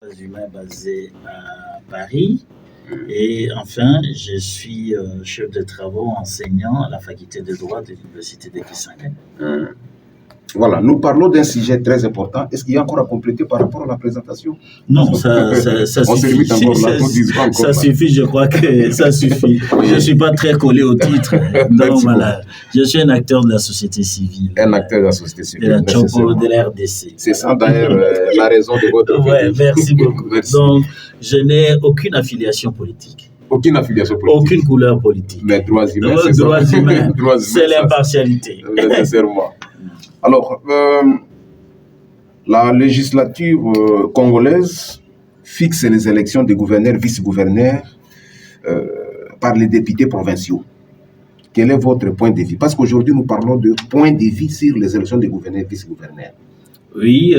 Humain basé à Paris. Et enfin, je suis chef de travaux enseignant à la faculté de droit de l'Université de Kisangani. Voilà, nous parlons d'un sujet très important. Est-ce qu'il y a encore à compléter par rapport à la présentation? Non, ça suffit. Ça suffit, je crois que ça suffit. Je ne suis pas très collé au titre. Donc voilà, je suis un acteur de la société civile. Un acteur de la société civile. De la Chopo, de la RDC. C'est ça d'ailleurs la raison de votre venue. Oui, merci beaucoup. Merci. Donc, je n'ai aucune affiliation politique. Aucune affiliation politique. Aucune couleur politique. Mais droits humains, c'est ça. Droits humains, c'est l'impartialité. Nécessairement. Alors, la législature congolaise fixe les élections des gouverneurs, vice-gouverneurs par les députés provinciaux. Quel est votre point de vue? Parce qu'aujourd'hui, nous parlons de point de vue sur les élections des gouverneurs, vice-gouverneurs. Oui,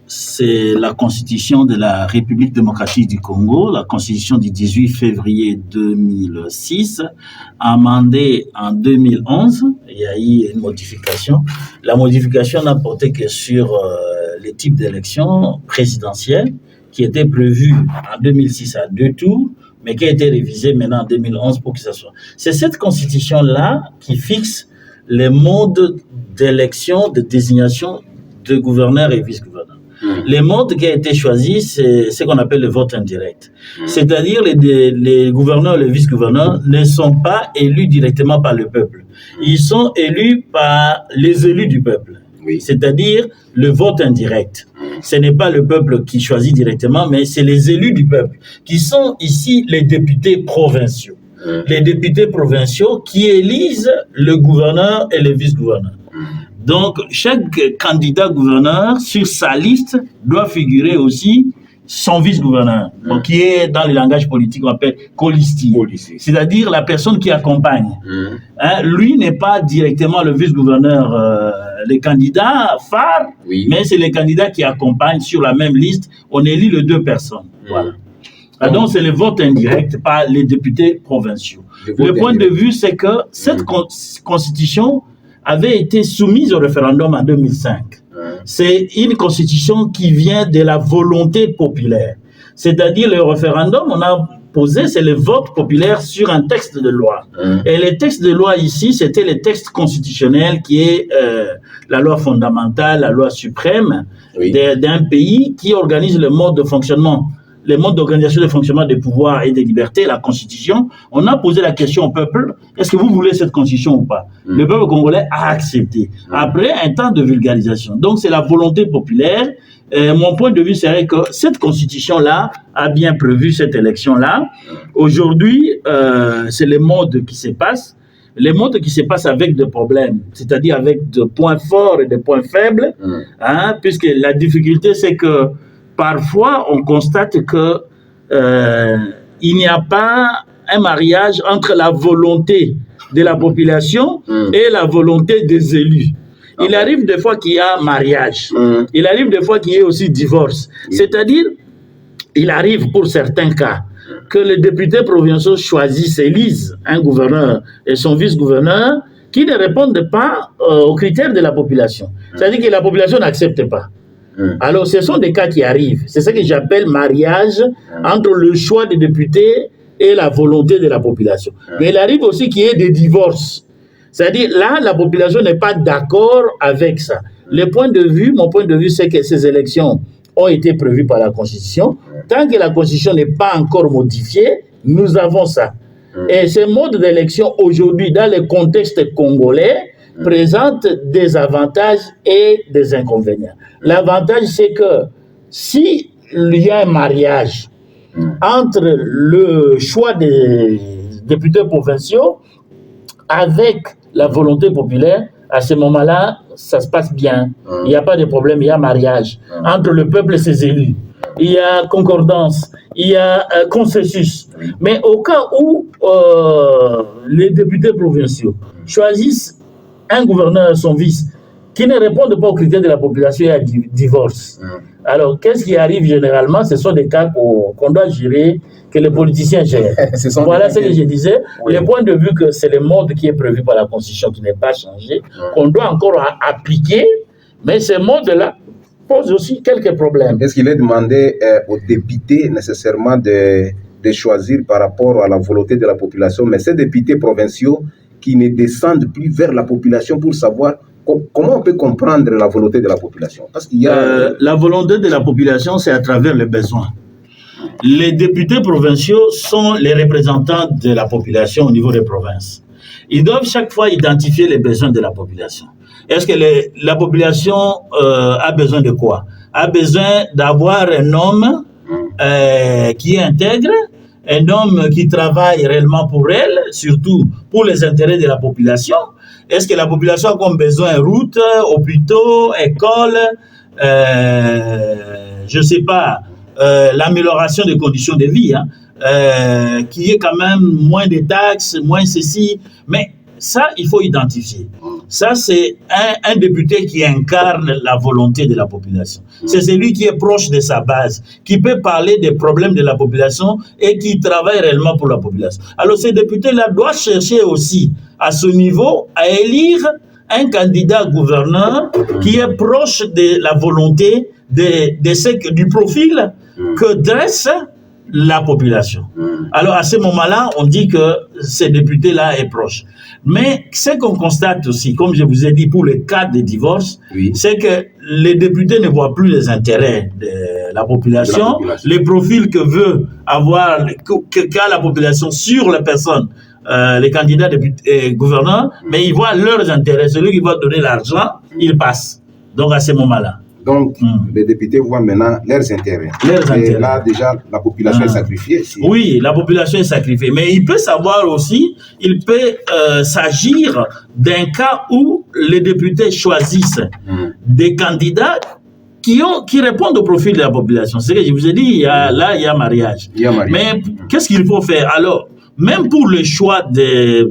c'est la constitution de la République démocratique du Congo, la constitution du 18 février 2006, amendée en 2011. Il y a eu une modification. La modification n'a porté que sur les types d'élections présidentielles qui étaient prévues en 2006 à 2 tours, mais qui a été révisée maintenant en 2011 pour que ça soit. C'est cette constitution-là qui fixe les modes d'élection, de désignation de gouverneurs et vice-gouverneurs. Les modes qui ont été choisis, c'est ce qu'on appelle le vote indirect. C'est-à-dire les gouverneurs et les vice-gouverneurs ne sont pas élus directement par le peuple. Ils sont élus par les élus du peuple. Oui. C'est-à-dire le vote indirect. Ce n'est pas le peuple qui choisit directement, mais c'est les élus du peuple, qui sont ici les députés provinciaux. Les députés provinciaux qui élisent le gouverneur et le vice-gouverneur. Donc, chaque candidat gouverneur, sur sa liste, doit figurer aussi son vice-gouverneur, qui est, dans le langage politique, on appelle colistier. C'est-à-dire la personne qui accompagne. Lui n'est pas directement le vice-gouverneur, les candidats phares, mais c'est les candidats qui accompagnent sur la même liste. On élit les deux personnes. Voilà. Donc, c'est le vote indirect par les députés provinciaux. Le point de vue, c'est que cette constitution avait été soumise au référendum en 2005. C'est une constitution qui vient de la volonté populaire. C'est-à-dire le référendum, on a posé, c'est le vote populaire sur un texte de loi. Et le texte de loi ici, c'était le texte constitutionnel qui est la loi fondamentale, la loi suprême d'un pays qui organise le mode de fonctionnement. Les modes d'organisation de fonctionnement des pouvoirs et des libertés, la Constitution, on a posé la question au peuple, est-ce que vous voulez cette Constitution ou pas? Le peuple congolais a accepté, après un temps de vulgarisation. Donc c'est la volonté populaire. Mon point de vue serait que cette Constitution-là a bien prévu cette élection-là. Aujourd'hui, c'est le mode qui se passe. Les modes qui se passent avec des problèmes, c'est-à-dire avec des points forts et des points faibles, puisque la difficulté, c'est que parfois, on constate que il n'y a pas un mariage entre la volonté de la population et la volonté des élus. Il arrive des fois qu'il y a mariage. Il arrive des fois qu'il y ait aussi divorce. C'est-à-dire, il arrive pour certains cas que les députés provinciaux choisissent, élisent un gouverneur et son vice-gouverneur qui ne répondent pas aux critères de la population. C'est-à-dire que la population n'accepte pas. Alors, ce sont des cas qui arrivent. C'est ça que j'appelle mariage entre le choix des députés et la volonté de la population. Mais il arrive aussi qu'il y ait des divorces. C'est-à-dire, là, la population n'est pas d'accord avec ça. Mon point de vue, c'est que ces élections ont été prévues par la Constitution. Tant que la Constitution n'est pas encore modifiée, nous avons ça. Et ce mode d'élection, aujourd'hui, dans le contexte congolais, présente des avantages et des inconvénients. L'avantage, c'est que s'il y a un mariage entre le choix des députés provinciaux avec la volonté populaire, à ce moment-là, ça se passe bien. Il n'y a pas de problème, il y a mariage entre le peuple et ses élus. Il y a concordance, il y a consensus. Mais au cas où les députés provinciaux choisissent un gouverneur et son vice qui ne répondent pas aux critères de la population et à divorce. Alors, qu'est-ce qui arrive généralement? Ce sont des cas qu'on doit gérer, que les politiciens gèrent. Voilà ce que je disais. Le point de vue que c'est le mode qui est prévu par la Constitution qui n'est pas changé, qu'on doit encore appliquer, mais ce mode-là pose aussi quelques problèmes. Est-ce qu'il est demandé aux députés nécessairement de choisir par rapport à la volonté de la population, mais ces députés provinciaux qui ne descendent plus vers la population pour savoir comment on peut comprendre la volonté de la population? Parce qu'il y a... La volonté de la population, c'est à travers les besoins. Les députés provinciaux sont les représentants de la population au niveau des provinces. Ils doivent chaque fois identifier les besoins de la population. Est-ce que la population a besoin de quoi? A besoin d'avoir un homme qui est intègre, un homme qui travaille réellement pour elle, surtout pour les intérêts de la population. Est-ce que la population a comme besoin routes, hôpitaux, écoles, je ne sais pas, l'amélioration des conditions de vie, qui est quand même moins de taxes, moins ceci, mais ça, il faut identifier. Ça, c'est un député qui incarne la volonté de la population. C'est celui qui est proche de sa base, qui peut parler des problèmes de la population et qui travaille réellement pour la population. Alors, ces députés-là doivent chercher aussi, à ce niveau, à élire un candidat gouverneur qui est proche de la volonté du profil que dresse la population. Alors, à ce moment-là, on dit que ces députés-là est proche. Mais ce qu'on constate aussi, comme je vous ai dit, pour le cas des divorces, c'est que les députés ne voient plus les intérêts de la population, les profils que veut avoir, qu'a la population sur les personnes, les candidats gouverneurs, mais ils voient leurs intérêts. Celui qui va donner l'argent, il passe. Donc, à ce moment-là. Donc, les députés voient maintenant leurs intérêts. Et là, déjà, la population est sacrifiée. Oui, la population est sacrifiée. Mais il peut savoir aussi, il peut s'agir d'un cas où les députés choisissent des candidats qui répondent au profil de la population. C'est ce que je vous ai dit, il y a mariage. Mais qu'est-ce qu'il faut faire? Alors, même pour le choix des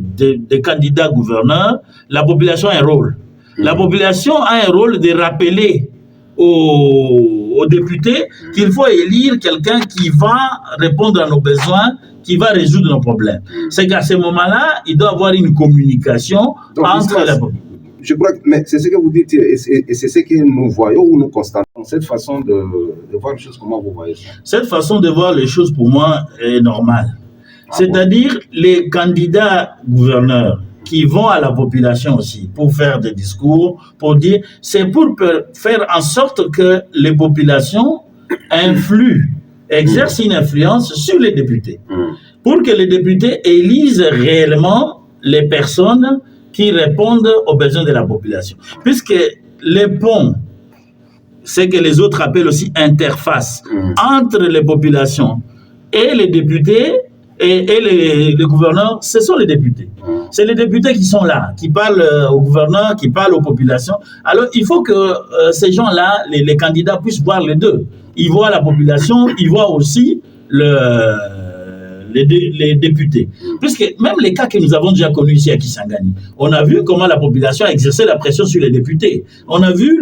candidats gouverneurs, la population a un rôle. La population a un rôle de rappeler aux députés qu'il faut élire quelqu'un qui va répondre à nos besoins, qui va résoudre nos problèmes. C'est qu'à ce moment-là, il doit y avoir une communication entre la population. Je crois que c'est ce que vous dites et c'est ce que nous voyons ou nous constatons. Cette façon de voir les choses, comment vous voyez ça? Cette façon de voir les choses, pour moi, est normale. C'est-à-dire, les candidats gouverneurs qui vont à la population aussi pour faire des discours, pour dire, c'est pour faire en sorte que les populations influent, exercent une influence sur les députés, pour que les députés élisent réellement les personnes qui répondent aux besoins de la population. Puisque les ponts, c'est que les autres appellent aussi interface entre les populations et les députés, et les gouverneurs, ce sont les députés. C'est les députés qui sont là, qui parlent aux gouverneurs, qui parlent aux populations. Alors, il faut que ces gens-là, les candidats, puissent voir les deux. Ils voient la population, ils voient aussi les députés. Puisque même les cas que nous avons déjà connus ici à Kisangani, on a vu comment la population a exercé la pression sur les députés. On a vu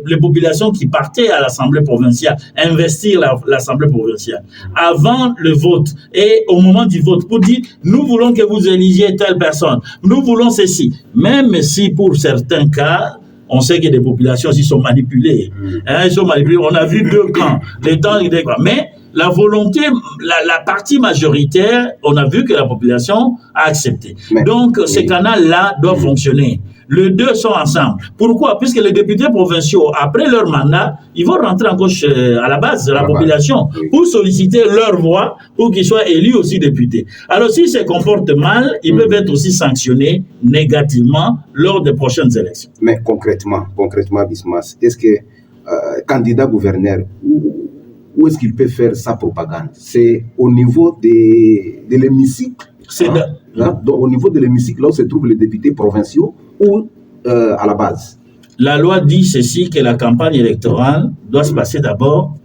les populations qui partaient à l'Assemblée provinciale investir l'Assemblée provinciale avant le vote et au moment du vote pour dire nous voulons que vous élisiez telle personne, nous voulons ceci. Même si pour certains cas, on sait que des populations aussi sont manipulées. Ils sont manipulés. On a vu deux camps, les temps et les camps. Mais la volonté, la partie majoritaire, on a vu que la population a accepté. Donc, ces canaux-là doivent fonctionner. Les deux sont ensemble. Pourquoi? Puisque les députés provinciaux, après leur mandat, ils vont rentrer encore à la base de la population pour solliciter leur voix pour qu'ils soient élus aussi députés. Alors, s'ils se comportent mal, ils peuvent être aussi sanctionnés négativement lors des prochaines élections. Mais concrètement, Bismas, est-ce que candidat gouverneur, où est-ce qu'il peut faire sa propagande? C'est au niveau de l'hémicycle. Au niveau de l'hémicycle, là où se trouvent les députés provinciaux, ou à la base? La loi dit ceci, que la campagne électorale doit se passer d'abord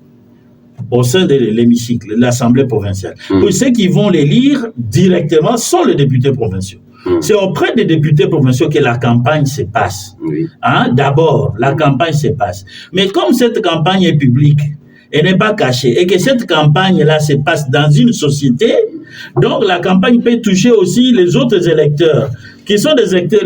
au sein de l'hémicycle, l'Assemblée provinciale. Pour ceux qui vont l'élire directement sont les députés provinciaux. C'est auprès des députés provinciaux que la campagne se passe. D'abord, la campagne se passe. Mais comme cette campagne est publique, elle n'est pas cachée, et que cette campagne-là se passe dans une société, donc la campagne peut toucher aussi les autres électeurs qui sont des électeurs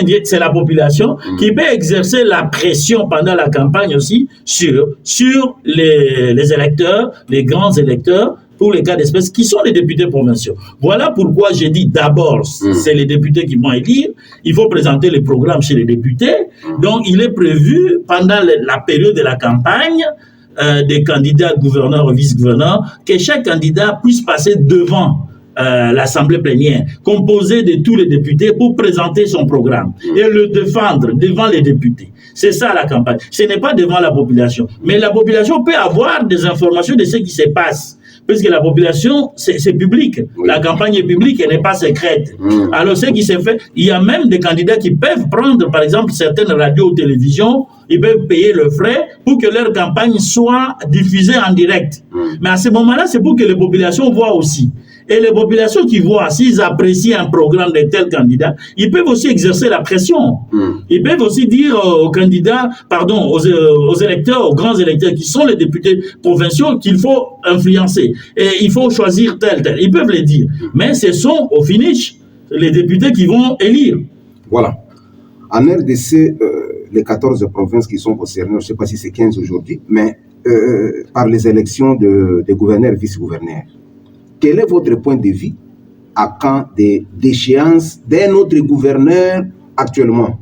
indirects, c'est la population qui peut exercer la pression pendant la campagne aussi sur les électeurs, les grands électeurs, pour les cas d'espèce, qui sont les députés provinciaux. Voilà pourquoi j'ai dit d'abord, c'est les députés qui vont élire. Il faut présenter les programmes chez les députés. Donc, il est prévu, pendant la période de la campagne, des candidats gouverneurs ou vice-gouverneurs, que chaque candidat puisse passer devant l'Assemblée plénière, composée de tous les députés, pour présenter son programme et le défendre devant les députés. C'est ça la campagne. Ce n'est pas devant la population. Mais la population peut avoir des informations de ce qui se passe. Puisque la population, c'est public. Oui. La campagne est publique, elle n'est pas secrète. Alors, ce qui s'est fait, il y a même des candidats qui peuvent prendre, par exemple, certaines radios ou télévisions, ils peuvent payer le frais pour que leur campagne soit diffusée en direct. Mais à ce moment-là, c'est pour que les populations voient aussi. Et les populations qui voient, s'ils apprécient un programme de tel candidat, ils peuvent aussi exercer la pression. Ils peuvent aussi dire aux candidats, pardon, aux électeurs, aux grands électeurs qui sont les députés provinciaux qu'il faut influencer. Et il faut choisir tel. Ils peuvent le dire. Mais ce sont, au finish, les députés qui vont élire. Voilà. En RDC, les 14 provinces qui sont concernées, je ne sais pas si c'est 15 aujourd'hui, mais par les élections des gouverneurs, vice-gouverneurs. Quel est votre point de vue à quand d'échéance d'un autre gouverneur actuellement,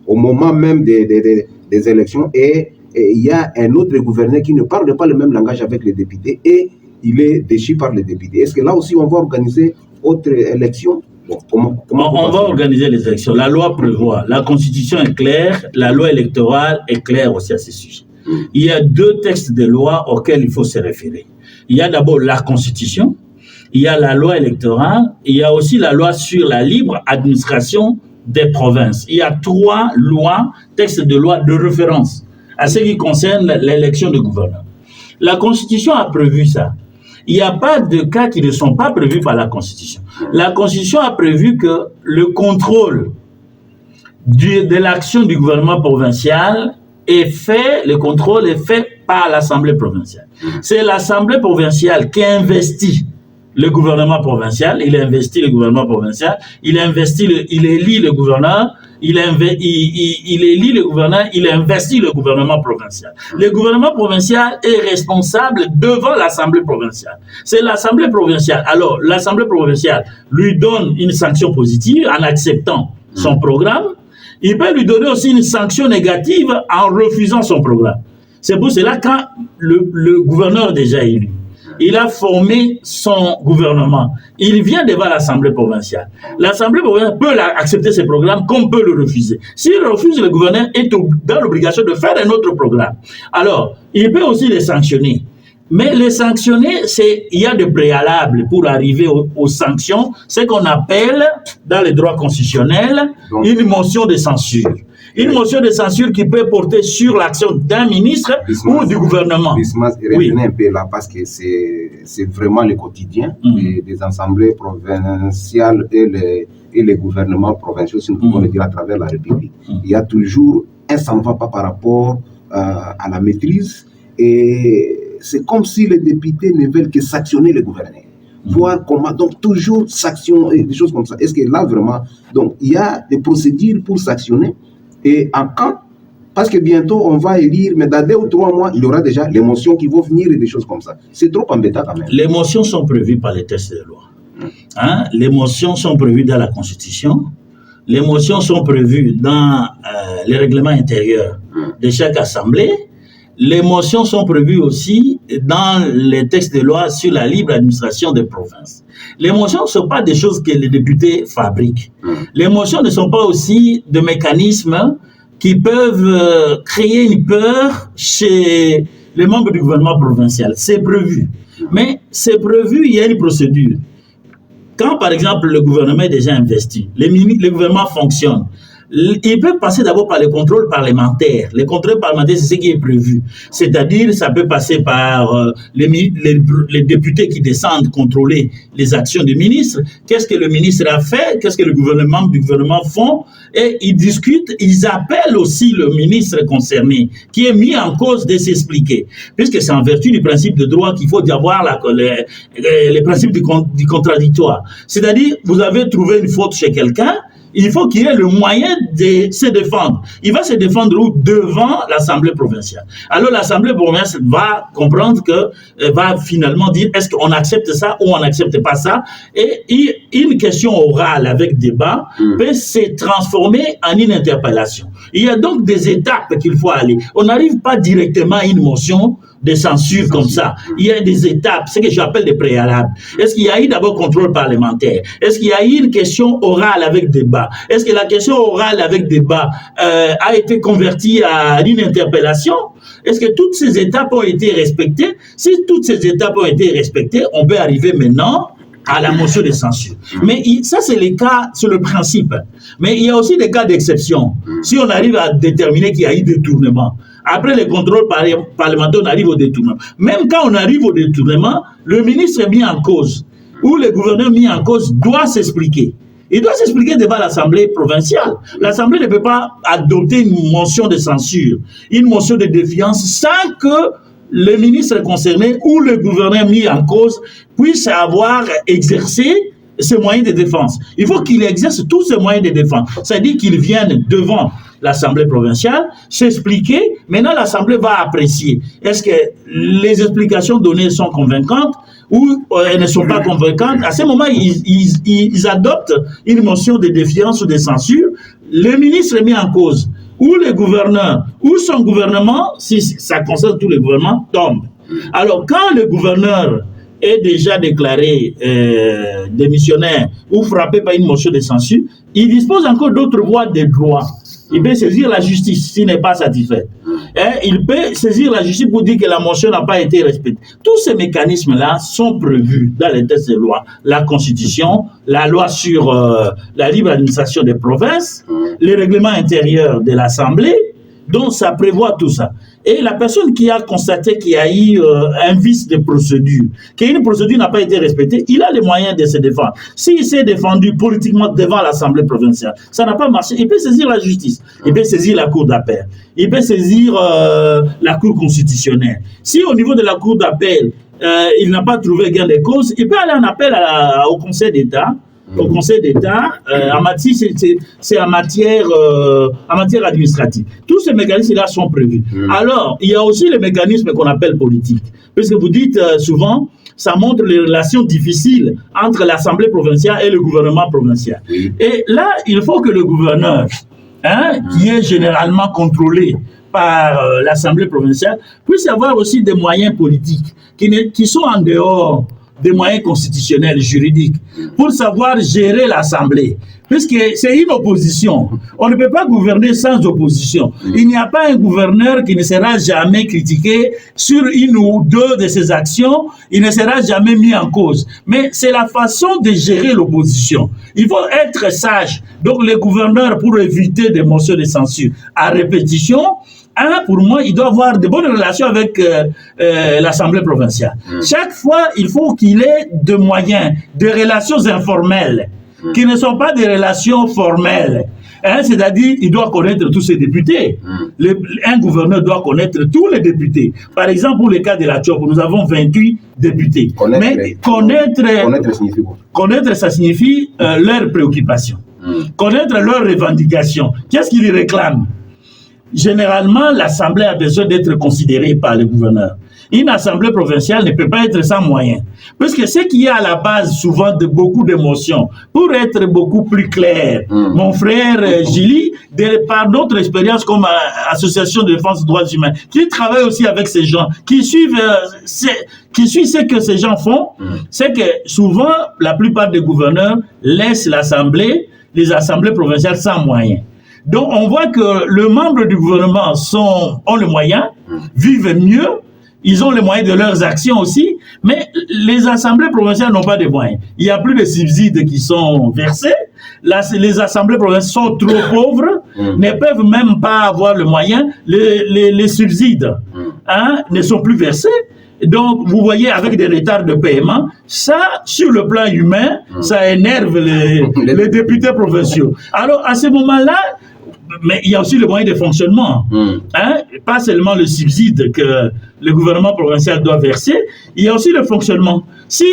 au moment même des élections, et il y a un autre gouverneur qui ne parle pas le même langage avec les députés et il est déchu par les députés. Est-ce que là aussi on va organiser autre élection? Bon, comment on va organiser les élections. La loi prévoit, la constitution est claire, la loi électorale est claire aussi à ce sujet. Il y a 2 textes de loi auxquels il faut se référer. Il y a d'abord la constitution, il y a la loi électorale, il y a aussi la loi sur la libre administration des provinces. Il y a 3 lois, textes de loi de référence à ce qui concerne l'élection de gouverneurs. La Constitution a prévu ça. Il n'y a pas de cas qui ne sont pas prévus par la Constitution. La Constitution a prévu que le contrôle de l'action du gouvernement provincial est fait, le contrôle est fait par l'Assemblée provinciale. C'est l'Assemblée provinciale qui investit le gouvernement provincial, il investit le gouvernement provincial, il élit le gouverneur, il élit le gouverneur, il investit le gouvernement provincial. Le gouvernement provincial est responsable devant l'Assemblée provinciale. C'est l'Assemblée provinciale. Alors, l'Assemblée provinciale lui donne une sanction positive en acceptant son programme. Il peut lui donner aussi une sanction négative en refusant son programme. C'est pour cela que quand le gouverneur est déjà élu, il a formé son gouvernement. Il vient devant l'Assemblée provinciale. L'Assemblée provinciale peut accepter ce programme comme peut le refuser. S'il refuse, le gouverneur est dans l'obligation de faire un autre programme. Alors, il peut aussi les sanctionner. Mais les sanctionner, il y a des préalables pour arriver aux sanctions, ce qu'on appelle, dans le droit constitutionnel, une motion de censure. Une motion de censure qui peut porter sur l'action d'un ministre ou du gouvernement. Revenez un peu là parce que c'est vraiment le quotidien des assemblées provinciales et les gouvernements provinciaux, si nous pouvons le dire à travers la République. Il y a toujours un ça ne va pas par rapport à la maîtrise et c'est comme si les députés ne veulent que sanctionner les gouverneurs. Voir comment, donc toujours sanctionner, des choses comme ça. Est-ce que là vraiment, donc il y a des procédures pour sanctionner et en quand, parce que bientôt on va élire, mais dans 2 ou 3 mois, il y aura déjà les motions qui vont venir et des choses comme ça. C'est trop embêtant quand même. Les motions sont prévues par les textes de loi. Les motions sont prévues dans la Constitution. Les motions sont prévues dans les règlements intérieurs de chaque assemblée. Les motions sont prévues aussi dans les textes de loi sur la libre administration des provinces. Les motions ne sont pas des choses que les députés fabriquent. Les motions ne sont pas aussi des mécanismes qui peuvent créer une peur chez les membres du gouvernement provincial. C'est prévu. Mais c'est prévu, il y a une procédure. Quand, par exemple, le gouvernement est déjà investi, le gouvernement fonctionne, il peut passer d'abord par les contrôles parlementaires. Les contrôles parlementaires, c'est ce qui est prévu. C'est-à-dire, ça peut passer par les députés qui descendent contrôler les actions du ministre. Qu'est-ce que le ministre a fait? Qu'est-ce que le gouvernement font? Et ils discutent, ils appellent aussi le ministre concerné, qui est mis en cause de s'expliquer. Puisque c'est en vertu du principe de droit qu'il faut y avoir les principes du contradictoire. C'est-à-dire, vous avez trouvé une faute chez quelqu'un, il faut qu'il ait le moyen de se défendre. Il va se défendre où? Devant l'Assemblée provinciale. Alors l'Assemblée provinciale va comprendre que, va finalement dire est-ce qu'on accepte ça ou on n'accepte pas ça. Et une question orale avec débat peut se transformer en une interpellation. Il y a donc des étapes qu'il faut aller. On n'arrive pas directement à une motion de censure comme ça. Il y a des étapes, ce que j'appelle des préalables. Est-ce qu'il y a eu d'abord contrôle parlementaire? Est-ce qu'il y a eu une question orale avec débat? Est-ce que la question orale avec débat a été convertie à une interpellation? Est-ce que toutes ces étapes ont été respectées? Si toutes ces étapes ont été respectées, on peut arriver maintenant à la motion de censure. Mais ça, c'est les cas, c'est le principe. Mais il y a aussi des cas d'exception. Si on arrive à déterminer qu'il y a eu détournement, après les contrôles parlementaires, on arrive au détournement. Même quand on arrive au détournement, le ministre est mis en cause, ou le gouverneur mis en cause doit s'expliquer. Il doit s'expliquer devant l'Assemblée provinciale. L'Assemblée ne peut pas adopter une motion de censure, une motion de défiance, sans que le ministre concerné ou le gouverneur mis en cause puisse avoir exercé ses moyens de défense. Il faut qu'il exerce tous ses moyens de défense. C'est-à-dire qu'il vienne devant l'Assemblée provinciale, s'expliquer. Maintenant, l'Assemblée va apprécier. Est-ce que les explications données sont convaincantes ou elles ne sont pas convaincantes? À ce moment, ils adoptent une motion de défiance ou de censure. Le ministre est mis en cause, ou le gouverneur, ou son gouvernement, si ça concerne tous les gouvernements, tombe. Alors, quand le gouverneur est déjà déclaré démissionnaire ou frappé par une motion de censure, il dispose encore d'autres voies de droit. Il peut saisir la justice s'il n'est pas satisfait. Il peut saisir la justice pour dire que la motion n'a pas été respectée. Tous ces mécanismes-là sont prévus dans les textes de loi. La Constitution, la loi sur la libre administration des provinces, les règlements intérieurs de l'Assemblée, donc ça prévoit tout ça. Et la personne qui a constaté qu'il y a eu un vice de procédure, qu'une procédure n'a pas été respectée, il a les moyens de se défendre. S'il s'est défendu politiquement devant l'Assemblée provinciale, ça n'a pas marché, il peut saisir la justice, il peut saisir la Cour d'appel, il peut saisir la Cour constitutionnelle. Si au niveau de la Cour d'appel, il n'a pas trouvé gain de cause, il peut aller en appel au Conseil d'État. Au Conseil d'État, c'est en matière administrative. Tous ces mécanismes-là sont prévus. Alors, il y a aussi les mécanismes qu'on appelle politiques. Puisque vous dites souvent, ça montre les relations difficiles entre l'Assemblée provinciale et le gouvernement provincial. Et là, il faut que le gouverneur, qui est généralement contrôlé par l'Assemblée provinciale, puisse avoir aussi des moyens politiques qui sont en dehors des moyens constitutionnels, juridiques, pour savoir gérer l'Assemblée. Puisque c'est une opposition. On ne peut pas gouverner sans opposition. Il n'y a pas un gouverneur qui ne sera jamais critiqué sur une ou deux de ses actions. Il ne sera jamais mis en cause. Mais c'est la façon de gérer l'opposition. Il faut être sage. Donc les gouverneurs, pour éviter des motions de censure à répétition, pour moi, il doit avoir de bonnes relations avec l'Assemblée provinciale. Chaque fois, il faut qu'il ait des moyens, des relations informelles, qui ne sont pas des relations formelles. C'est-à-dire, il doit connaître tous ses députés. Un gouverneur doit connaître tous les députés. Par exemple, pour le cas de la Tchop, nous avons 28 députés. Mais connaître, ça signifie leurs préoccupations. Connaître leurs revendications. Qu'est-ce qu'ils réclament? Généralement, l'Assemblée a besoin d'être considérée par le gouverneur. Une Assemblée provinciale ne peut pas être sans moyens. Parce que ce qui est à la base souvent de beaucoup d'émotions, pour être beaucoup plus clair, mon frère Gilly, par d'autres expériences comme Association de défense des droits humains, qui travaille aussi avec ces gens, qui suivent ce que ces gens font, c'est que souvent, la plupart des gouverneurs laissent les assemblées provinciales sans moyens. Donc, on voit que les membres du gouvernement ont les moyens, vivent mieux, ils ont les moyens de leurs actions aussi, mais les assemblées provinciales n'ont pas de moyens. Il n'y a plus de subsides qui sont versés, les assemblées provinciales sont trop pauvres, ne peuvent même pas avoir le moyen, les subsides ne sont plus versés. Donc, vous voyez, avec des retards de paiement, ça, sur le plan humain, ça énerve les députés provinciaux. Alors, à ce moment-là, mais il y a aussi le moyen de fonctionnement. Pas seulement le subside que le gouvernement provincial doit verser, il y a aussi le fonctionnement. Si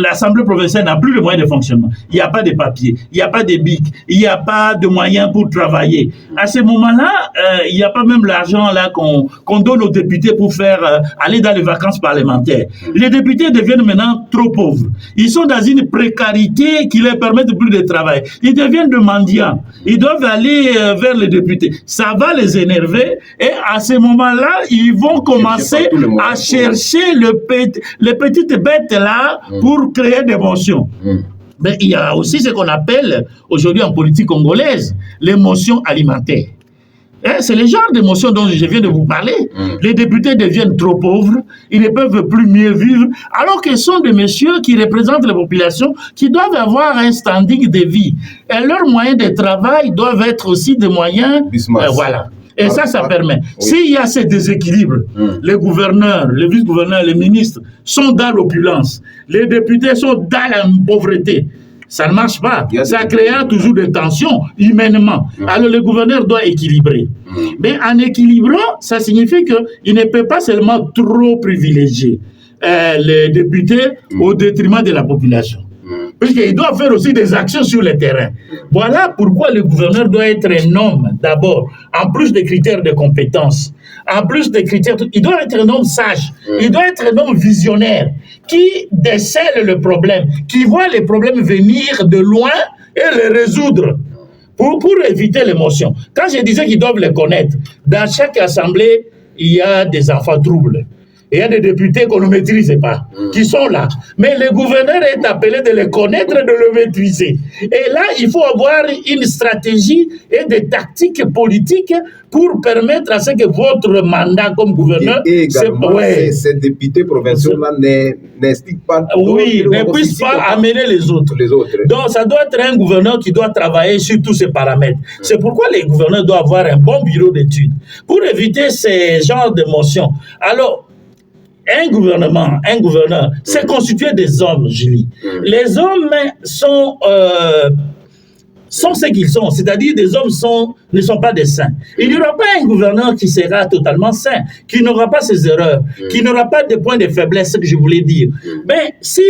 l'Assemblée provinciale n'a plus le moyen de fonctionnement, il n'y a pas de papier, il n'y a pas de bic, il n'y a pas de moyens pour travailler. À ce moment-là, il n'y a pas même l'argent là qu'on donne aux députés pour faire aller dans les vacances parlementaires. Les députés deviennent maintenant trop pauvres. Ils sont dans une précarité qui leur permet de plus de travail. Ils deviennent de mendiants. Ils doivent aller vers les députés. Ça va les énerver et à ce moment-là, ils vont commencer à chercher les petites bêtes là pour créer des motions. Mais il y a aussi ce qu'on appelle aujourd'hui en politique congolaise l'émotion alimentaire. C'est le genre d'émotion dont je viens de vous parler. Les députés deviennent trop pauvres, ils ne peuvent plus mieux vivre, alors que ce sont des messieurs qui représentent les populations qui doivent avoir un standing de vie. Et leurs moyens de travail doivent être aussi des moyens... voilà. Et ça permet. S'il y a ces déséquilibres, les gouverneurs, les vice-gouverneurs, les ministres sont dans l'opulence, les députés sont dans la pauvreté. Ça ne marche pas. Ça crée toujours des tensions humainement. Alors le gouverneur doit équilibrer. Mais en équilibrant, ça signifie qu'il ne peut pas seulement trop privilégier les députés au détriment de la population. Puisqu'il doit faire aussi des actions sur le terrain. Voilà pourquoi le gouverneur doit être un homme, d'abord, en plus des critères de compétence, en plus des critères, il doit être un homme sage, il doit être un homme visionnaire, qui décèle le problème, qui voit les problèmes venir de loin et les résoudre. Pour éviter l'émotion. Quand je disais qu'ils doivent les connaître, dans chaque assemblée, il y a des enfants troubles. Il y a des députés qu'on ne maîtrise pas, qui sont là. Mais le gouverneur est appelé de les connaître et de le maîtriser. Et là, il faut avoir une stratégie et des tactiques politiques pour permettre à ce que votre mandat comme gouverneur... Et également, ces députés provinciaux-là n'instiguent pas... Oui, ne puissent pas amener les autres. Donc, ça doit être un gouverneur qui doit travailler sur tous ces paramètres. C'est pourquoi les gouverneurs doivent avoir un bon bureau d'études pour éviter ces genres d'émotions. Alors, un gouverneur, c'est constitué des hommes, Julie. Les hommes sont ce qu'ils sont, c'est-à-dire des hommes ne sont pas des saints. Il n'y aura pas un gouverneur qui sera totalement saint, qui n'aura pas ses erreurs, qui n'aura pas de points de faiblesse, ce que je voulais dire. Mais si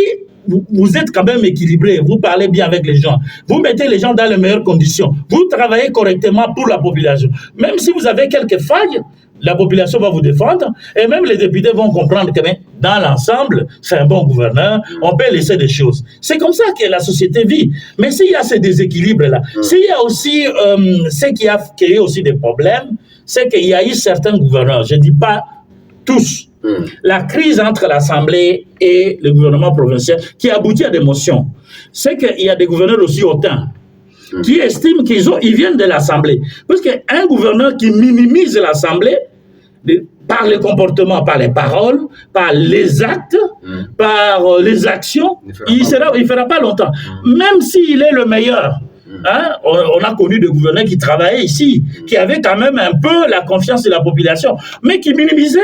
vous êtes quand même équilibré, vous parlez bien avec les gens, vous mettez les gens dans les meilleures conditions, vous travaillez correctement pour la population, même si vous avez quelques failles, la population va vous défendre et même les députés vont comprendre que dans l'ensemble, c'est un bon gouverneur, on peut laisser des choses. C'est comme ça que la société vit. Mais s'il y a ces déséquilibres-là, s'il y a aussi ce qui a créé aussi des problèmes, c'est qu'il y a eu certains gouverneurs, je ne dis pas tous, la crise entre l'Assemblée et le gouvernement provincial qui aboutit à des motions, c'est qu'il y a des gouverneurs aussi hautains qui estiment qu'ils viennent de l'Assemblée. Parce qu'un gouverneur qui minimise l'Assemblée, par les comportements, par les paroles, par les actes, par les actions, il ne fera pas longtemps. Même s'il est le meilleur. Hein, on a connu des gouverneurs qui travaillaient ici, qui avaient quand même un peu la confiance de la population, mais qui minimisaient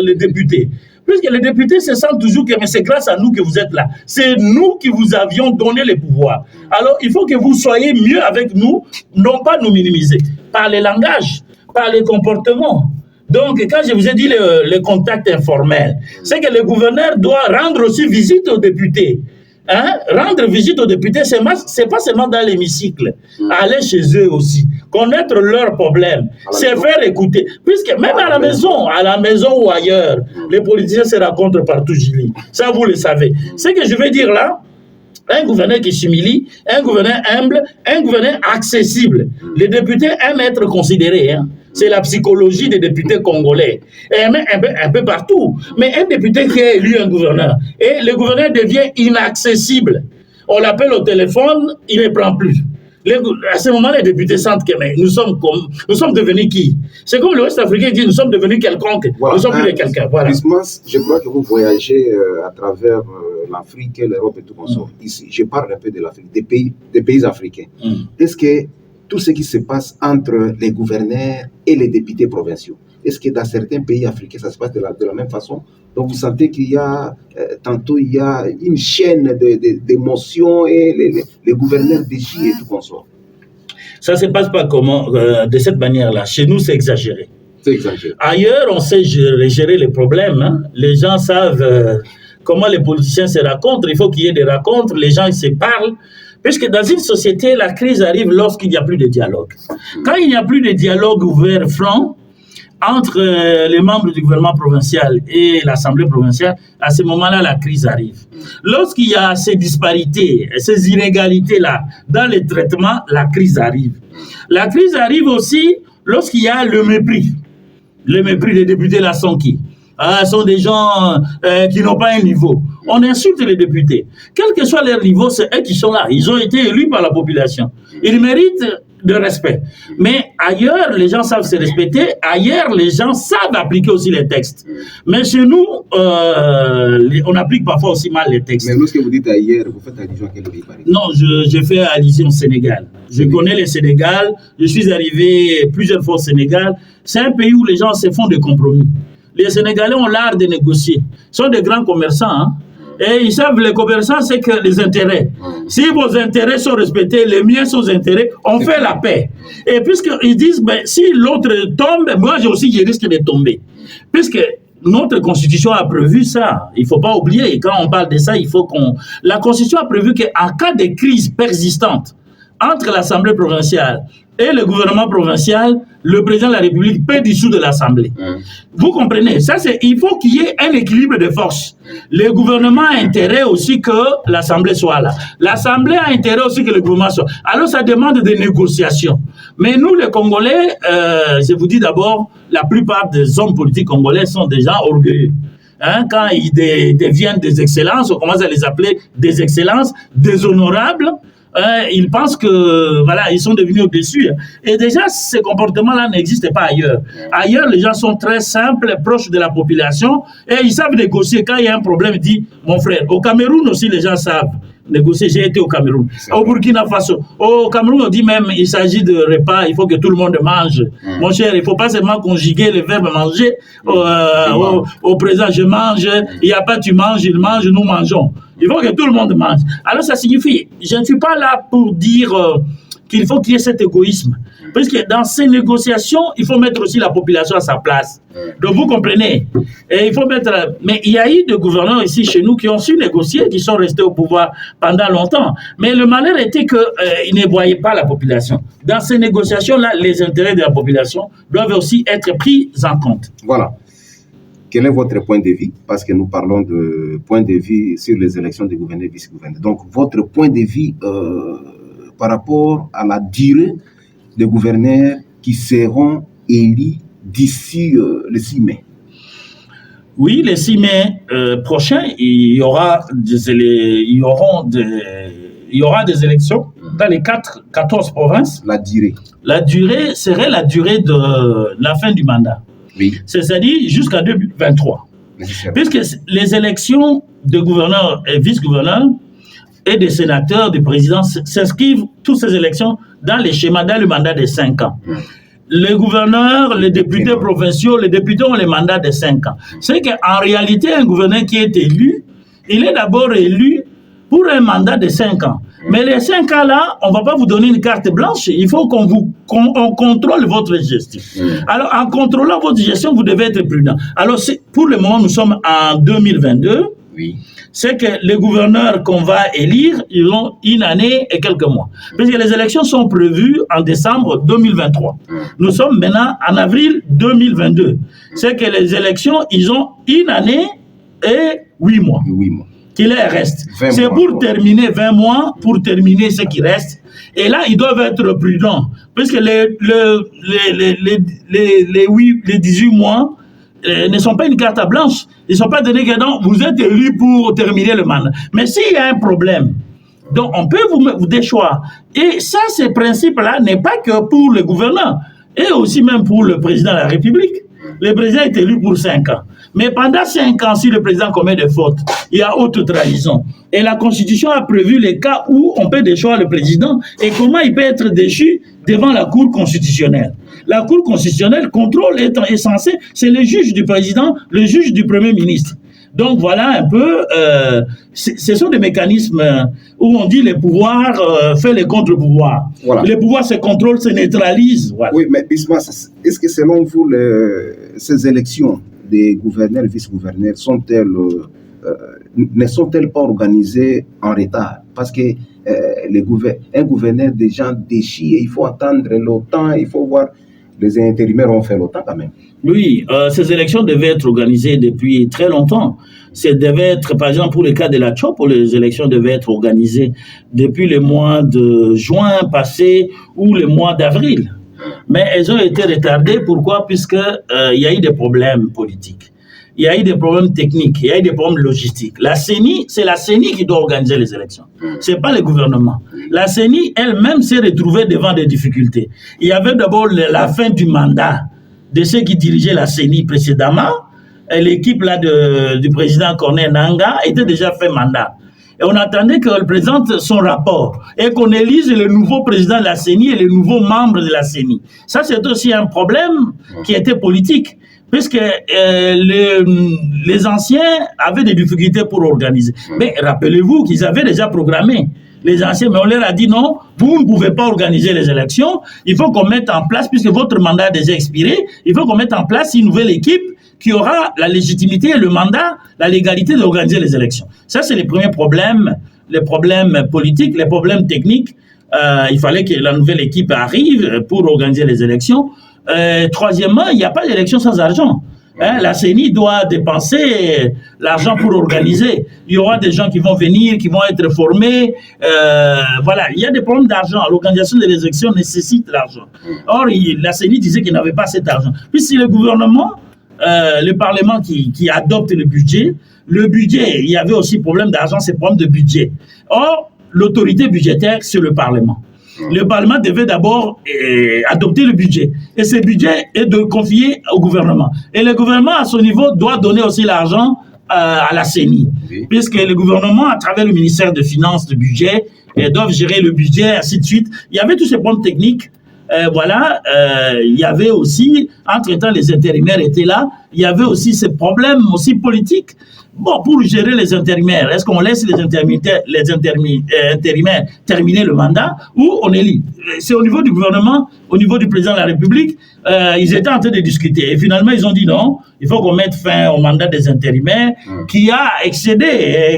les députés. Puisque les députés se sentent toujours que c'est grâce à nous que vous êtes là. C'est nous qui vous avions donné les pouvoirs. Alors, il faut que vous soyez mieux avec nous, non pas nous minimiser. Par les langages, par les comportements. Donc, quand je vous ai dit le contact informel, c'est que le gouverneur doit rendre aussi visite aux députés. Hein? Rendre visite aux députés, c'est pas seulement dans l'hémicycle. Aller chez eux aussi, connaître leurs problèmes, se faire écouter. Puisque même à la maison ou ailleurs, les politiciens se rencontrent partout, Julie. Ça, vous le savez. Ce que je veux dire là, un gouverneur qui s'humilie, un gouverneur humble, un gouverneur accessible. Les députés aiment être considérés. Hein? C'est la psychologie des députés congolais. Et un peu partout. Mais un député qui a élu un gouverneur, et le gouverneur devient inaccessible. On l'appelle au téléphone, il ne prend plus. À ce moment, les députés sentent que nous sommes devenus qui? C'est comme l'Ouest africain dit, nous sommes devenus quelconque. Voilà. Nous sommes plus de quelqu'un. Voilà. Je crois que vous voyagez à travers l'Afrique, l'Europe et tout consort. Ici, je parle un peu de l'Afrique, des pays africains. Est-ce que tout ce qui se passe entre les gouverneurs et les députés provinciaux, est-ce que dans certains pays africains, ça se passe de la même façon? Donc vous sentez qu'il y a, tantôt il y a une chaîne d'émotions et les gouverneurs déchirent et tout consort. Ça ne se passe pas comment, de cette manière-là. Chez nous, c'est exagéré. C'est exagéré. Ailleurs, on sait gérer les problèmes. Hein. Les gens savent comment les politiciens se rencontrent. Il faut qu'il y ait des rencontres, les gens se parlent. Puisque dans une société, la crise arrive lorsqu'il n'y a plus de dialogue. Quand il n'y a plus de dialogue ouvert, franc, entre les membres du gouvernement provincial et l'Assemblée provinciale, à ce moment-là, la crise arrive. Lorsqu'il y a ces disparités, ces inégalités-là dans les traitements, la crise arrive. La crise arrive aussi lorsqu'il y a le mépris. Le mépris des députés là sont qui? Sont des gens qui n'ont pas un niveau. On insulte les députés. Quel que soit leur niveau, c'est eux qui sont là. Ils ont été élus par la population. Ils méritent de respect. Mais ailleurs, les gens savent se respecter. Ailleurs, les gens savent appliquer aussi les textes. Mais chez nous, on applique parfois aussi mal les textes. Mais lorsque vous dites ailleurs, vous faites allusion à quel pays, par exemple? Non, je fais allusion au Sénégal. Je connais le Sénégal. Je suis arrivé plusieurs fois au Sénégal. C'est un pays où les gens se font des compromis. Les Sénégalais ont l'art de négocier. Ils sont des grands commerçants. Hein? Et ils savent, les commerçants, c'est que les intérêts. Si vos intérêts sont respectés, les miens sont intérêts, on fait la paix. Et puisqu'ils disent, ben, si l'autre tombe, moi aussi, je risque de tomber. Puisque notre Constitution a prévu ça. Il ne faut pas oublier. Et quand on parle de ça, il faut qu'on... La Constitution a prévu qu'en cas de crise persistante entre l'Assemblée provinciale et le gouvernement provincial, le président de la République peut dissoudre l'Assemblée. Vous comprenez? Ça, il faut qu'il y ait un équilibre de force. Le gouvernement a intérêt aussi que l'Assemblée soit là. L'Assemblée a intérêt aussi que le gouvernement soit. Alors, ça demande des négociations. Mais nous, les Congolais, je vous dis d'abord, la plupart des hommes politiques congolais sont des gens orgueilleux. Hein, quand ils deviennent des excellences, on commence à les appeler des excellences, des honorables. Ils pensent que voilà, ils sont devenus au-dessus. Et déjà, ce comportement-là n'existe pas ailleurs. Ailleurs, les gens sont très simples, proches de la population, et ils savent négocier. Quand il y a un problème, ils disent, mon frère. Au Cameroun aussi, les gens savent négocier. J'ai été au Cameroun. Au Burkina Faso. Au Cameroun, on dit même, il s'agit de repas, il faut que tout le monde mange. Mon cher, il ne faut pas seulement conjuguer le verbe manger. Au présent, je mange, il n'y a pas tu manges, il mange, nous mangeons. Il faut que tout le monde mange. Alors ça signifie, je ne suis pas là pour dire qu'il faut qu'il y ait cet égoïsme. Parce que dans ces négociations, il faut mettre aussi la population à sa place. Donc vous comprenez. Et il faut mettre. Mais il y a eu des gouvernants ici chez nous qui ont su négocier, qui sont restés au pouvoir pendant longtemps. Mais le malheur était qu'ils ne voyaient pas la population. Dans ces négociations-là, les intérêts de la population doivent aussi être pris en compte. Voilà. Quel est votre point de vue? Parce que nous parlons de point de vue sur les élections des gouverneurs et vice-gouverneurs. Donc, votre point de vue par rapport à la durée des gouverneurs qui seront élus d'ici le 6 mai. Oui, le 6 mai prochain, il y aura des élections dans les 14 provinces. La durée? La durée serait la durée de la fin du mandat. Oui. C'est-à-dire jusqu'à 2023. Puisque les élections de gouverneurs et vice-gouverneurs et des sénateurs, du président, s'inscrivent, toutes ces élections, dans les schémas, dans le mandat de 5 ans. Les gouverneurs, les députés provinciaux, les députés ont les mandats de 5 ans. C'est qu'en réalité, un gouverneur qui est élu, il est d'abord élu pour un mandat de 5 ans. Mais les 5 ans-là, on ne va pas vous donner une carte blanche. Il faut qu'on contrôle votre gestion. Alors, en contrôlant votre gestion, vous devez être prudent. Alors, pour le moment, nous sommes en 2022. Oui. C'est que les gouverneurs qu'on va élire, ils ont une année et quelques mois. Parce que les élections sont prévues en décembre 2023. Nous sommes maintenant en avril 2022. C'est que les élections, ils ont une année et 8 mois. 8 mois. Qu'il leur reste. C'est pour terminer 20 mois, pour terminer ce qui reste. Et là, ils doivent être prudents. Parce que les 18 mois ne sont pas une carte blanche. Ils ne sont pas donnés que non, vous êtes élus pour terminer le mandat. Mais s'il y a un problème, donc on peut vous déchoir. Et ça, ce principe-là n'est pas que pour le gouverneur, et aussi même pour le président de la République. Le président est élu pour 5 ans. Mais pendant 5 ans, si le président commet des fautes, il y a haute trahison. Et la Constitution a prévu les cas où on peut déchoir le président et comment il peut être déchu devant la Cour constitutionnelle. La Cour constitutionnelle contrôle est censé, c'est le juge du président, le juge du Premier ministre. Donc voilà un peu, ce sont des mécanismes où on dit les pouvoirs fait les contre-pouvoirs. Voilà. Les pouvoirs se contrôlent, se neutralisent. Voilà. Oui, mais Bisma, est-ce que selon vous, ces élections des gouverneurs et vice-gouverneurs sont-elles ne sont-elles pas organisées en retard? Parce que un gouverneur, des gens déchirent, il faut attendre le temps, il faut voir. Les intérimaires ont fait le temps quand même. Oui, ces élections devaient être organisées depuis très longtemps. Ça devait être, par exemple, pour le cas de la Tchop, les élections devaient être organisées depuis le mois de juin passé ou le mois d'avril. Mais elles ont été retardées. Pourquoi? Puisque il y a eu des problèmes politiques. Il y a eu des problèmes techniques, il y a eu des problèmes logistiques. La CENI, c'est la CENI qui doit organiser les élections. Ce n'est pas le gouvernement. La CENI elle-même s'est retrouvée devant des difficultés. Il y avait d'abord la fin du mandat de ceux qui dirigeaient la CENI précédemment. L'équipe là du président Corneille Nangaa était déjà fait mandat. Et on attendait qu'elle présente son rapport et qu'on élise le nouveau président de la CENI et les nouveaux membres de la CENI. Ça, c'est aussi un problème qui était politique, puisque les anciens avaient des difficultés pour organiser. Mais rappelez-vous qu'ils avaient déjà programmé les anciens, mais on leur a dit non, vous ne pouvez pas organiser les élections, il faut qu'on mette en place, puisque votre mandat a déjà expiré, il faut qu'on mette en place une nouvelle équipe qui aura la légitimité, le mandat, la légalité d'organiser les élections. Ça, c'est les premiers problèmes, les problèmes politiques, les problèmes techniques. Il fallait que la nouvelle équipe arrive pour organiser les élections. Troisièmement, il n'y a pas d'élection sans argent. La CENI doit dépenser l'argent pour organiser. Il y aura des gens qui vont venir, qui vont être formés. Voilà, il y a des problèmes d'argent. L'organisation des élections nécessite l'argent. Or, la CENI disait qu'il n'avait pas cet argent. Puis si le gouvernement, le Parlement qui adopte le budget, il y avait aussi problème d'argent, c'est problème de budget. Or, l'autorité budgétaire, c'est le Parlement. Le Parlement devait d'abord adopter le budget. Et ce budget est de confier au gouvernement. Et le gouvernement, à son niveau, doit donner aussi l'argent à la CENI. Oui. Puisque le gouvernement, à travers le ministère des Finances, du budget, doivent gérer le budget, ainsi de suite. Il y avait tous ces problèmes techniques. Il y avait aussi, entre-temps, les intérimaires étaient là. Il y avait aussi ces problèmes aussi politiques. Bon, pour gérer les intérimaires, est-ce qu'on laisse les intérimaires terminer le mandat ou on élit? C'est au niveau du gouvernement, au niveau du président de la République, ils étaient en train de discuter. Et finalement, ils ont dit non, il faut qu'on mette fin au mandat des intérimaires qui a excédé.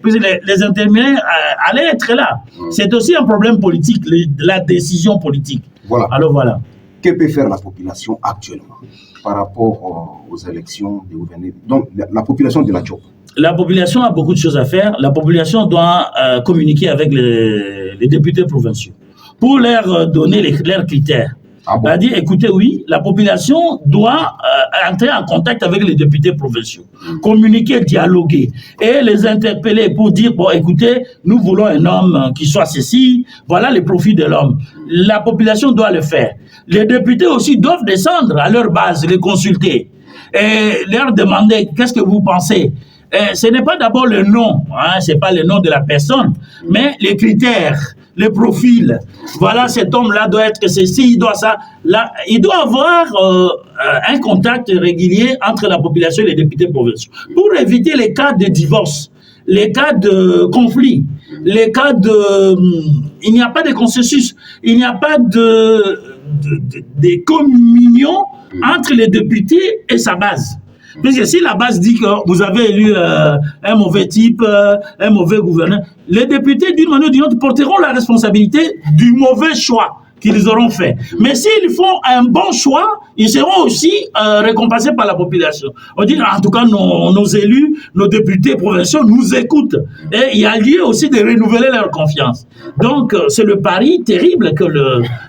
Puis les intérimaires allaient être là. C'est aussi un problème politique, la décision politique. Voilà. Alors voilà. Que peut faire la population actuellement par rapport aux élections des gouverneurs? Donc, la population de la Tchop. La population a beaucoup de choses à faire. La population doit communiquer avec les députés provinciaux pour leur donner leurs critères. Ah bon? C'est-à-dire, écoutez, oui, la population doit entrer en contact avec les députés provinciaux, communiquer, dialoguer et les interpeller pour dire, bon, écoutez, nous voulons un homme qui soit ceci, voilà les profils de l'homme. La population doit le faire. Les députés aussi doivent descendre à leur base, les consulter et leur demander qu'est-ce que vous pensez. Ce n'est pas d'abord le nom, ce n'est pas le nom de la personne, mais les critères, les profils. Voilà, cet homme-là doit être ceci, il doit ça. Là, il doit avoir un contact régulier entre la population et les députés provinciaux pour éviter les cas de divorce, les cas de conflit, les cas de... il n'y a pas de consensus, il n'y a pas de communion entre les députés et sa base. Parce que si la base dit que vous avez élu un mauvais type, un mauvais gouverneur, les députés, d'une manière ou d'une autre, porteront la responsabilité du mauvais choix qu'ils auront fait. Mais s'ils font un bon choix, ils seront aussi récompensés par la population. On dit, en tout cas, nos élus, nos députés provinciaux nous écoutent. Et il y a lieu aussi de renouveler leur confiance. Donc, c'est le pari terrible que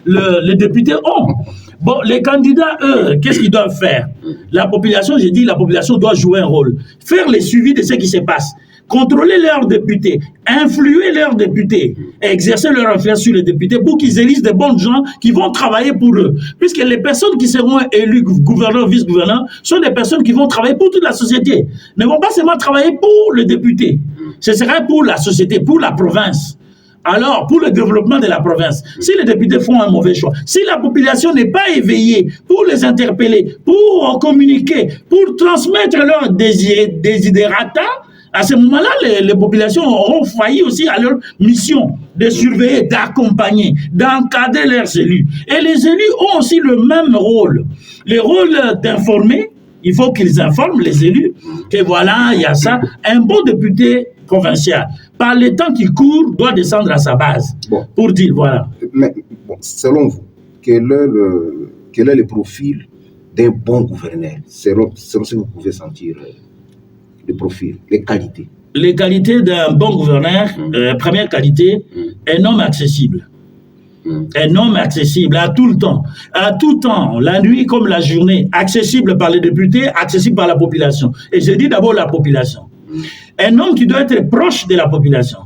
les députés ont. Bon, les candidats, eux, qu'est-ce qu'ils doivent faire? La population, j'ai dit, la population doit jouer un rôle. Faire le suivi de ce qui se passe. Contrôler leurs députés, influer leurs députés, exercer leur influence sur les députés pour qu'ils élisent des bons gens qui vont travailler pour eux. Puisque les personnes qui seront élues gouverneurs, vice-gouverneurs, sont des personnes qui vont travailler pour toute la société. Ne vont pas seulement travailler pour le député. Ce sera pour la société, pour la province. Alors, pour le développement de la province, si les députés font un mauvais choix, si la population n'est pas éveillée pour les interpeller, pour communiquer, pour transmettre leurs desiderata, à ce moment-là, les populations auront failli aussi à leur mission de surveiller, d'accompagner, d'encadrer leurs élus. Et les élus ont aussi le même rôle, le rôle d'informer, Il faut qu'ils informent les élus que voilà, il y a ça. Un bon député provincial, par le temps qu'il court, doit descendre à sa base pour dire voilà. Mais bon, selon vous, quel est le profil d'un bon gouverneur? Selon ce que vous pouvez sentir, le profil, les qualités. Les qualités d'un bon gouverneur, première qualité, un homme accessible. Un homme accessible à tout le temps, la nuit comme la journée, accessible par les députés, accessible par la population. Et je dis d'abord la population. Un homme qui doit être proche de la population,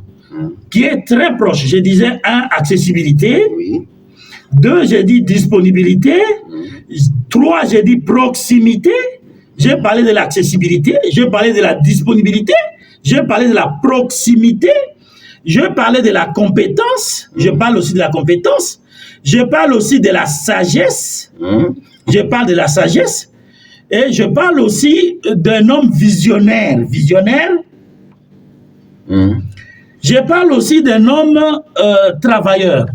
qui est très proche. Je disais, 1, accessibilité. Oui. 2, j'ai dit disponibilité. 3, j'ai dit proximité. J'ai parlé de l'accessibilité, j'ai parlé de la disponibilité, j'ai parlé de la proximité. Je parlais de la compétence, je parle aussi de la compétence, je parle aussi de la sagesse, je parle de la sagesse, et je parle aussi d'un homme visionnaire, je parle aussi d'un homme travailleur.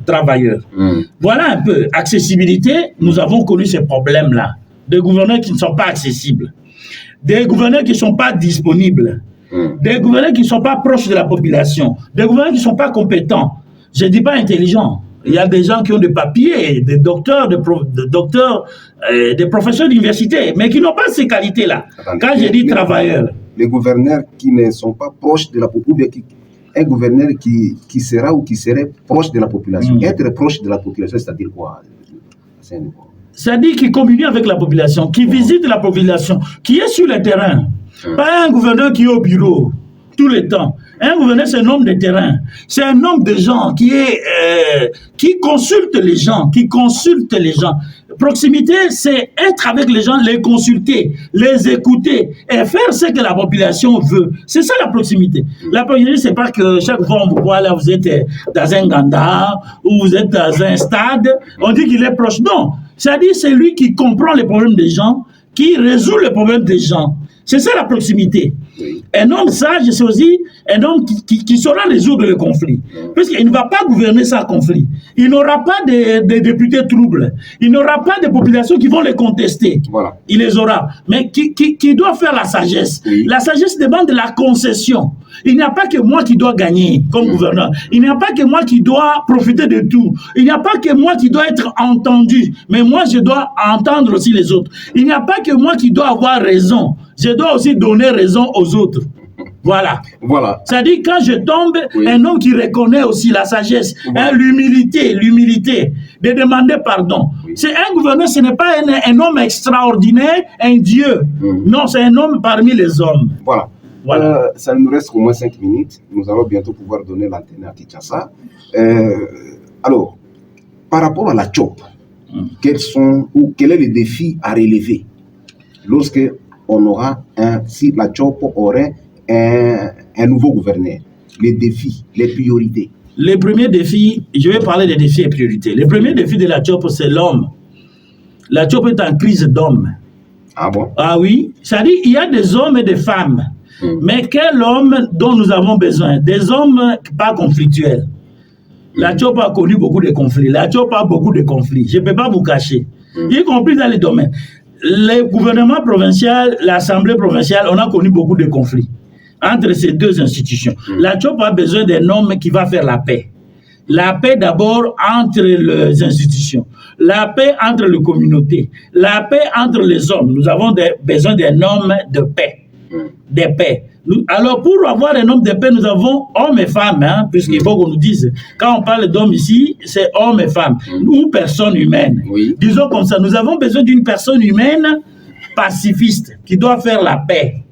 Voilà un peu, accessibilité, nous avons connu ces problèmes-là, des gouverneurs qui ne sont pas accessibles, des gouverneurs qui ne sont pas disponibles, des gouverneurs qui ne sont pas proches de la population, des gouverneurs qui ne sont pas compétents. Je ne dis pas intelligents. Il y a des gens qui ont des papiers, des docteurs, des professeurs d'université, mais qui n'ont pas ces qualités-là. Quand je dis travailleurs. Les gouverneurs qui ne sont pas proches de la population, un gouverneur qui sera ou qui serait proche de la population. Être proche de la population, c'est-à-dire quoi? C'est-à-dire qui communie avec la population, qui visite la population, qui est sur le terrain. Pas un gouverneur qui est au bureau tout le temps. Un gouverneur, c'est un homme de terrain. C'est un homme de gens qui consulte les gens, Proximité, c'est être avec les gens, les consulter, les écouter et faire ce que la population veut. C'est ça la proximité. La proximité, c'est pas que chaque fois on vous voit là, vous êtes dans un ganda ou vous êtes dans un stade, on dit qu'il est proche. Non, c'est-à-dire c'est lui qui comprend les problèmes des gens, qui résout les problèmes des gens. C'est ça la proximité. Un homme sage, c'est aussi un homme qui saura résoudre le conflit. Puisqu'il ne va pas gouverner sans conflit. Il n'aura pas de députés troubles. Il n'aura pas de populations qui vont les contester. Voilà. Il les aura. Mais qui doit faire la sagesse. La sagesse demande de la concession. Il n'y a pas que moi qui dois gagner comme gouverneur. Il n'y a pas que moi qui dois profiter de tout. Il n'y a pas que moi qui dois être entendu. Mais moi, je dois entendre aussi les autres. Il n'y a pas que moi qui dois avoir raison. Je dois aussi donner raison aux autres. Voilà. C'est-à-dire, quand je tombe, un homme qui reconnaît aussi la sagesse, l'humilité, de demander pardon. C'est un gouverneur, ce n'est pas un homme extraordinaire, un dieu. Non, c'est un homme parmi les hommes. Voilà. Ça nous reste au moins 5 minutes. Nous allons bientôt pouvoir donner l'antenne à Kinshasa. Alors, par rapport à la CHOP, quel est le défi à relever lorsque on aura si la CHOP aurait un nouveau gouverneur? Les défis, les priorités. Les premiers défis, je vais parler des défis et priorités. Le premier défi de la CHOP, c'est l'homme. La CHOP est en crise d'hommes. Ah bon? Ah oui, c'est-à-dire il y a des hommes et des femmes. Mais quel homme dont nous avons besoin? Des hommes pas conflictuels. La CHOP a connu beaucoup de conflits. La CHOP a beaucoup de conflits. Je ne peux pas vous cacher. Y compris dans les domaines. Le gouvernement provincial, l'Assemblée provinciale, on a connu beaucoup de conflits entre ces deux institutions. La CHOP a besoin d'un homme qui va faire la paix. La paix d'abord entre les institutions, la paix entre les communautés, la paix entre les hommes. Nous avons besoin d'un homme de paix. De paix. Alors, pour avoir un homme de paix, nous avons hommes et femmes, puisqu'il faut qu'on nous dise. Quand on parle d'hommes ici, c'est hommes et femmes, ou personnes humaines. Disons comme ça, nous avons besoin d'une personne humaine pacifiste qui doit faire la paix.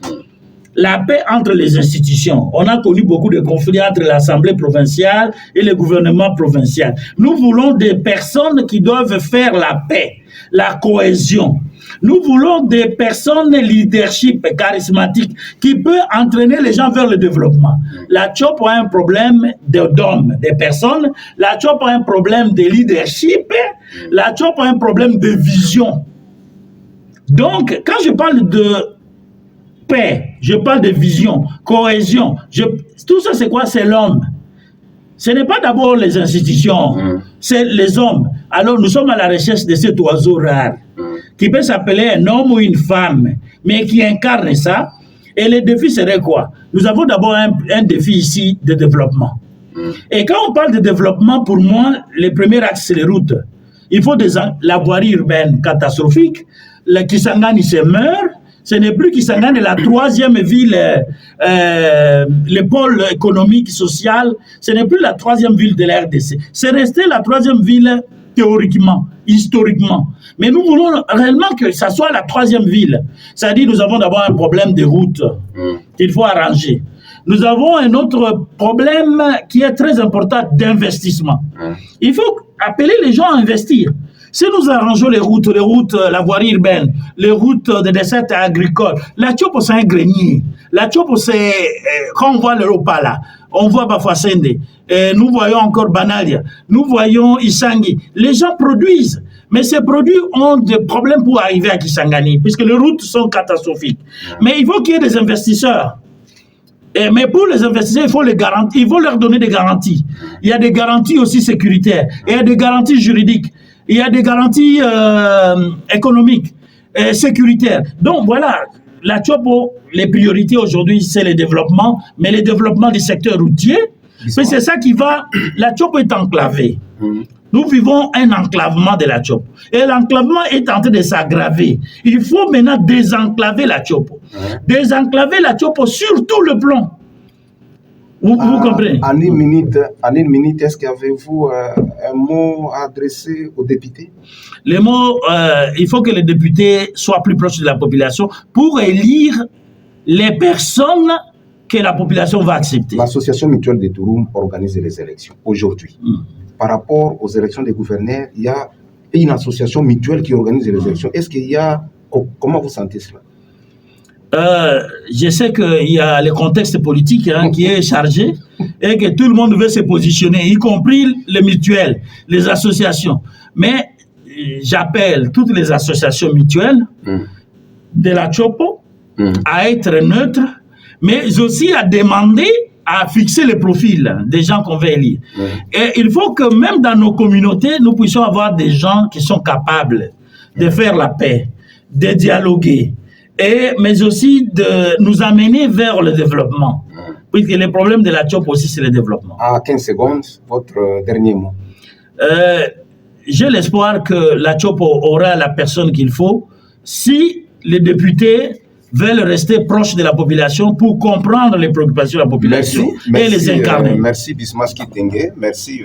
La paix entre les institutions. On a connu beaucoup de conflits entre l'Assemblée provinciale et le gouvernement provincial. Nous voulons des personnes qui doivent faire la paix, la cohésion. Nous voulons des personnes leadership charismatiques qui peuvent entraîner les gens vers le développement. La CHOP a un problème d'hommes, des personnes. La CHOP a un problème de leadership. La CHOP a un problème de vision. Donc, quand je parle de paix, je parle de vision, cohésion. Tout ça, c'est quoi? C'est l'homme. Ce n'est pas d'abord les institutions, c'est les hommes. Alors, nous sommes à la recherche de cet oiseau rare qui peut s'appeler un homme ou une femme, mais qui incarne ça. Et le défi serait quoi? Nous avons d'abord un défi ici de développement. Et quand on parle de développement, pour moi, le premier axe, c'est les routes. Il faut la voirie urbaine catastrophique. Le Kisangani se meurt. Ce n'est plus Kisangani, la troisième ville, le pôle économique, social. Ce n'est plus la troisième ville de la RDC. C'est resté la troisième ville théoriquement, historiquement. Mais nous voulons réellement que ça soit la troisième ville. C'est-à-dire nous avons d'abord un problème de route qu'il faut arranger. Nous avons un autre problème qui est très important d'investissement. Il faut appeler les gens à investir. Si nous arrangeons les routes, la voirie urbaine, les routes de dessert agricole, la Tchopo c'est un grenier. La Tchopo c'est, quand on voit l'Europa là, on voit Bafouassende, nous voyons encore Banalia, nous voyons Isangi. Les gens produisent, mais ces produits ont des problèmes pour arriver à Kisangani, puisque les routes sont catastrophiques. Mais il faut qu'il y ait des investisseurs. Mais pour les investisseurs, il faut les garantir, il faut leur donner des garanties. Il y a des garanties aussi sécuritaires, il y a des garanties juridiques, il y a des garanties économiques, sécuritaires. Donc voilà, la Tchopo, les priorités aujourd'hui, c'est le développement, mais le développement du secteur routier, c'est ça qui va... La Tchopo est enclavée. Nous vivons un enclavement de la Tchopo. Et l'enclavement est en train de s'aggraver. Il faut maintenant désenclaver la Tchopo. Désenclaver la Tchopo sur tout le plan. Vous comprenez? En une minute, est-ce qu'avez-vous un mot à adresser aux députés? Le mot, il faut que les députés soient plus proches de la population pour élire les personnes que la population va accepter. L'association mutuelle de Touroum organise les élections aujourd'hui. Par rapport aux élections des gouverneurs, il y a une association mutuelle qui organise les élections. Est-ce qu'il y a... Comment vous sentez cela? Je sais qu'il y a le contexte politique qui est chargé et que tout le monde veut se positionner, y compris les mutuelles, les associations. Mais j'appelle toutes les associations mutuelles de la Tchopo à être neutres, mais aussi à demander à fixer les profils des gens qu'on veut élire. Et il faut que même dans nos communautés, nous puissions avoir des gens qui sont capables de faire la paix, de dialoguer, mais aussi de nous amener vers le développement. Puisque le problème de la Tchopo aussi, c'est le développement. À 15 secondes, votre dernier mot. J'ai l'espoir que la Tchopo aura la personne qu'il faut si les députés veulent rester proches de la population pour comprendre les préoccupations de la population et les incarner. Merci Bismas Kitenge, merci.